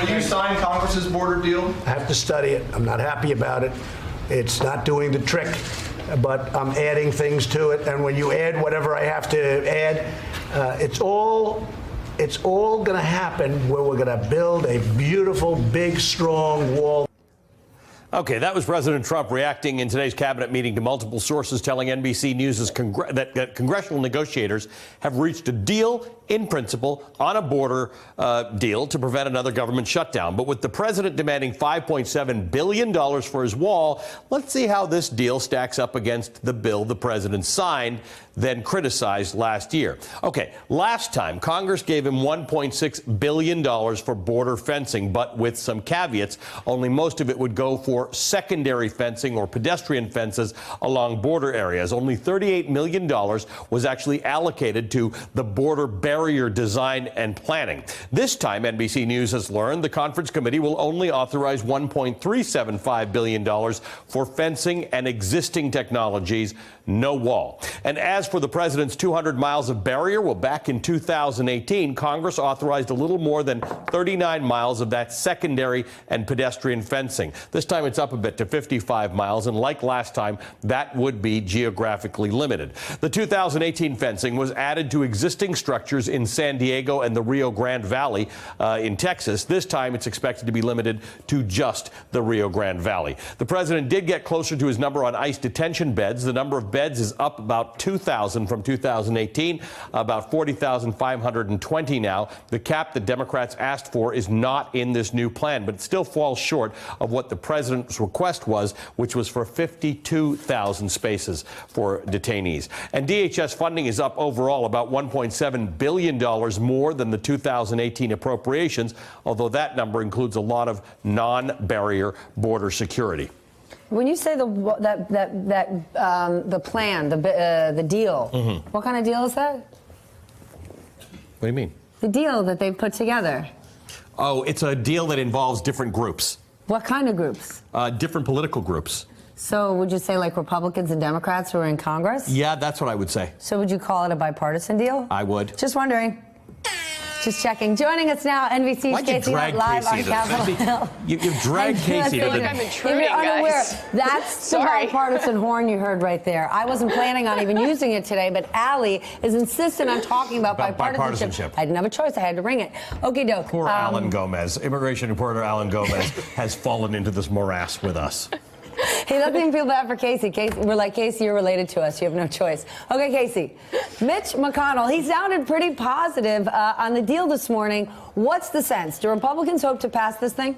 will you sign Congress's border deal? I have to study it. I'm not happy about it. It's not doing the trick, but I'm adding things to it. And when you add whatever I have to add, it's all going to happen where we're going to build a beautiful, big, strong wall. Okay, that was President Trump reacting in today's cabinet meeting to multiple sources telling NBC News that congressional negotiators have reached a deal in principle on a border deal to prevent another government shutdown. But with the president demanding $5.7 billion for his wall, let's see how this deal stacks up against the bill the president signed, then criticized last year. Okay, last time Congress gave him $1.6 billion for border fencing, but with some caveats. Only most of it would go for secondary fencing or pedestrian fences along border areas. Only $38 million was actually allocated to the border barrier design and planning. This time, NBC News has learned the conference committee will only authorize $1.375 billion for fencing and existing technologies, no wall. And as for the president's 200 miles of barrier, well, back in 2018, Congress authorized a little more than 39 miles of that secondary and pedestrian fencing. This time it's up a bit to 55 miles, and like last time, that would be geographically limited. The 2018 fencing was added to existing structures in San Diego and the Rio Grande Valley in Texas. This time it's expected to be limited to just the Rio Grande Valley. The president did get closer to his number on ICE detention beds. The number of beds is up about 2,000 from 2018, about 40,520 now. The cap that Democrats asked for is not in this new plan, but it still falls short of what the president's request was, which was for 52,000 spaces for detainees. And DHS funding is up overall about $1.7 billion more than the 2018 appropriations, although that number includes a lot of non-barrier border security. When you say the plan, the deal, what kind of deal is that? What do you mean? The deal that they've put together. Oh, it's a deal that involves different groups. What kind of groups? Different political groups. So would you say like Republicans and Democrats who are in Congress? Yeah, that's what I would say. So would you call it a bipartisan deal? I would. Just wondering. Just checking. Joining us now, NBC's Casey live on Capitol Hill. You've dragged Casey to the... I'm intruding, If you're unaware, guys. that's the bipartisan horn you heard right there. I wasn't planning on even using it today, but Allie is insistent on talking about bipartisanship. I didn't have a choice. I had to bring it. Okay, doke. Poor Alan Gomez. Immigration reporter Alan Gomez has fallen into this morass with us. Hey, let's even feel bad for Casey. We're like, Casey, you're related to us. You have no choice. Okay, Casey. Mitch McConnell, he sounded pretty positive on the deal this morning. What's the sense? Do Republicans hope to pass this thing?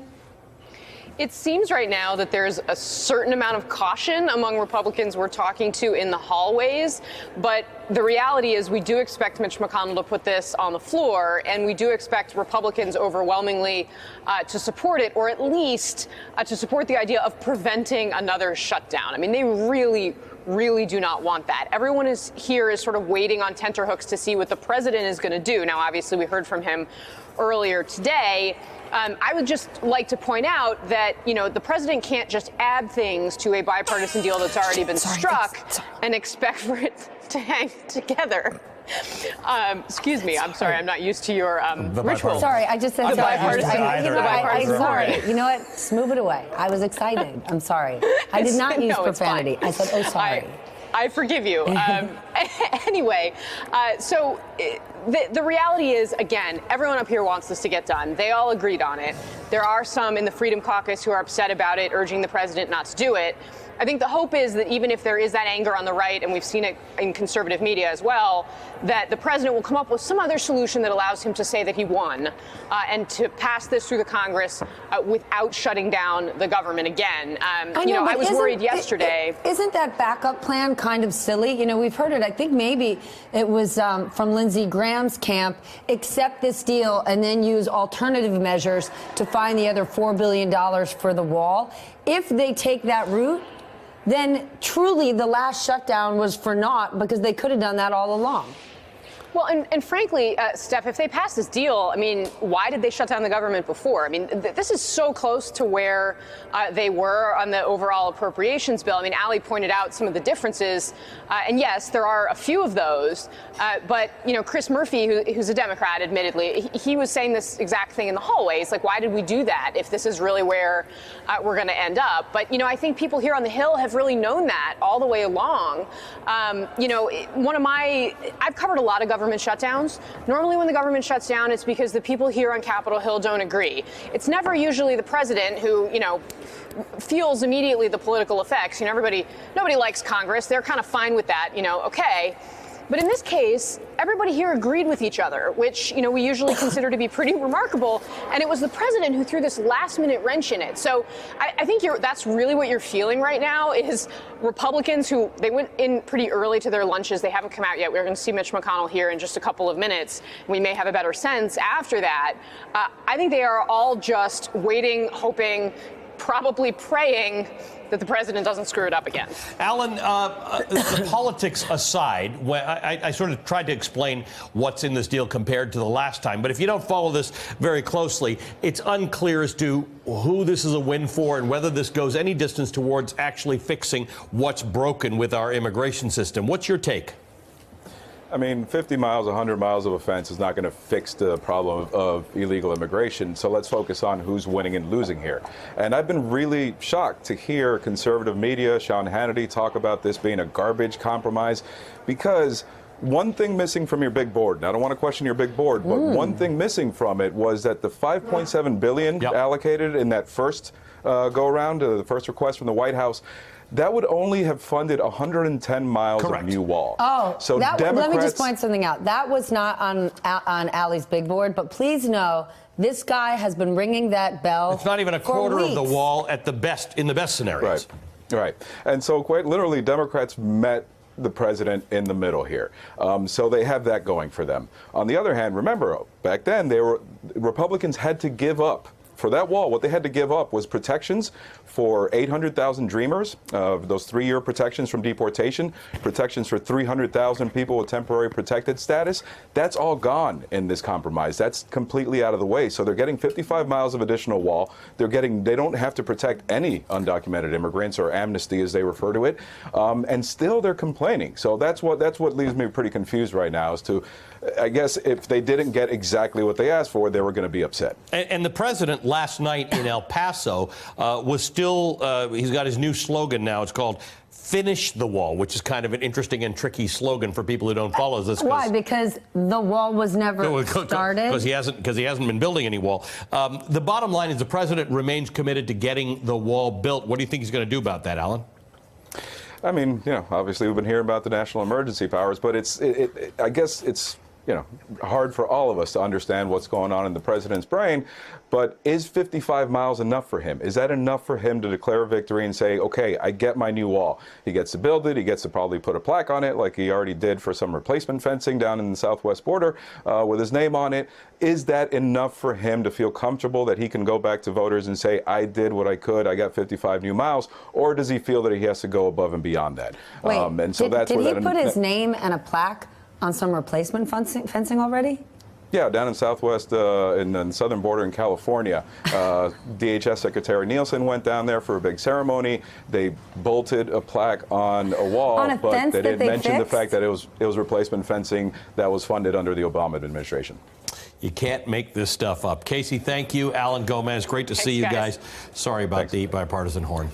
It seems right now that there's a certain amount of caution among Republicans we're talking to in the hallways. But the reality is we do expect Mitch McConnell to put this on the floor, and we do expect Republicans overwhelmingly to support it, or at least to support the idea of preventing another shutdown. I mean, they really do not want that. Everyone is sort of waiting on tenterhooks to see what the president is going to do. Now, obviously, we heard from him earlier today. I would just like to point out that, the president can't just add things to a bipartisan deal that's already been struck and expect for it to hang together. Excuse me. I'm sorry. I'm not used to your ritual. Sorry, I just said sorry. I'm sorry. Right. You know what? Just move it away. I was excited. I'm sorry. I did not use profanity. I said, oh, sorry. I forgive you. Anyway, so the reality is, again, everyone up here wants this to get done. They all agreed on it. There are some in the Freedom Caucus who are upset about it, urging the president not to do it. I think the hope is that even if there is that anger on the right, and we've seen it in conservative media as well, that the president will come up with some other solution that allows him to say that he won and to pass this through the Congress without shutting down the government again. I was worried yesterday. Isn't that backup plan kind of silly? We've heard it. I think maybe it was from Lindsey Graham's camp, accept this deal and then use alternative measures to find the other $4 billion for the wall. If they take that route, then truly the last shutdown was for naught, because they could have done that all along. Well, and frankly, Steph, if they pass this deal, I mean, why did they shut down the government before? I mean, this is so close to where they were on the overall appropriations bill. I mean, Ali pointed out some of the differences, and yes, there are a few of those. But you know, Chris Murphy, who's a Democrat, admittedly, he was saying this exact thing in the hallways. Like, why did we do that if this is really where we're going to end up? But you know, I think people here on the Hill have really known that all the way along. You know, I've covered a lot of government shutdowns. Normally when the government shuts down, it's because the people here on Capitol Hill don't agree. It's never usually the president who, you know, feels immediately the political effects. You know, nobody likes Congress. They're kind of fine with that, you know, okay. But in this case, everybody here agreed with each other, which, you know, we usually consider to be pretty remarkable. And it was the president who threw this last-minute wrench in it. So I think that's really what you're feeling right now is Republicans who they went in pretty early to their lunches. They haven't come out yet. We're going to see Mitch McConnell here in just a couple of minutes. We may have a better sense after that. I think they are all just waiting, hoping, probably praying that the president doesn't screw it up again. Alan, the politics aside, I sort of tried to explain what's in this deal compared to the last time. But if you don't follow this very closely, it's unclear as to who this is a win for and whether this goes any distance towards actually fixing what's broken with our immigration system. What's your take? I mean, 50 miles, 100 miles of a fence is not going to fix the problem of illegal immigration. So let's focus on who's winning and losing here. And I've been really shocked to hear conservative media, Sean Hannity, talk about this being a garbage compromise, because one thing missing from your big board, and I don't want to question your big board, but one thing missing from it was that the $5.7 billion allocated in that first go-around, the first request from the White House, that would only have funded 110 miles of new wall. Oh, so let me just point something out. That was not on Ali's big board, but please know this guy has been ringing that bell. It's not even a quarter of the wall at the best in the best scenarios. Right. And so quite literally, Democrats met the president in the middle here. So they have that going for them. On the other hand, remember, back then, Republicans had to give up. For that wall, what they had to give up was protections for 800,000 Dreamers, those 3-year protections from deportation, protections for 300,000 people with temporary protected status. That's all gone in this compromise. That's completely out of the way. So they're getting 55 miles of additional wall. They don't have to protect any undocumented immigrants, or amnesty as they refer to it. And still they're complaining. So that's what leaves me pretty confused right now as to, I guess, if they didn't get exactly what they asked for, they were going to be upset. And the president last night in El Paso was still, he's got his new slogan now. It's called Finish the Wall, which is kind of an interesting and tricky slogan for people who don't follow this. Why? Because the wall was never started? Because he hasn't been building any wall. The bottom line is the president remains committed to getting the wall built. What do you think he's going to do about that, Alan? I mean, you know, obviously we've been hearing about the national emergency powers, but I guess it's, you know, hard for all of us to understand what's going on in the president's brain. But is 55 miles enough for him? Is that enough for him to declare victory and say, okay, I get my new wall? He gets to build it. He gets to probably put a plaque on it like he already did for some replacement fencing down in the southwest border with his name on it. Is that enough for him to feel comfortable that he can go back to voters and say, I did what I could, I got 55 new miles? Or does he feel that he has to go above and beyond that? Wait, and so did he put his name and a plaque on some replacement fencing already? Yeah, down in southwest, in the southern border in California. DHS Secretary Nielsen went down there for a big ceremony. They bolted a plaque on a wall, but they didn't mention the fact that it was replacement fencing that was funded under the Obama administration. You can't make this stuff up. Casey, thank you. Alan Gomez, great to see you guys. Sorry about the bipartisan horn.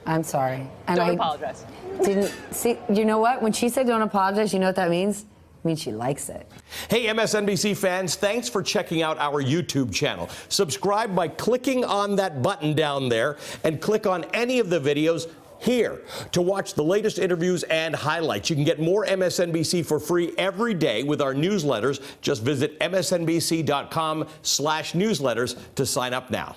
I'm sorry. And Don't apologize. Didn't see. You know what? When she said don't apologize, you know what that means? It means she likes it. Hey, MSNBC fans, thanks for checking out our YouTube channel. Subscribe by clicking on that button down there and click on any of the videos here to watch the latest interviews and highlights. You can get more MSNBC for free every day with our newsletters. Just visit msnbc.com/newsletters to sign up now.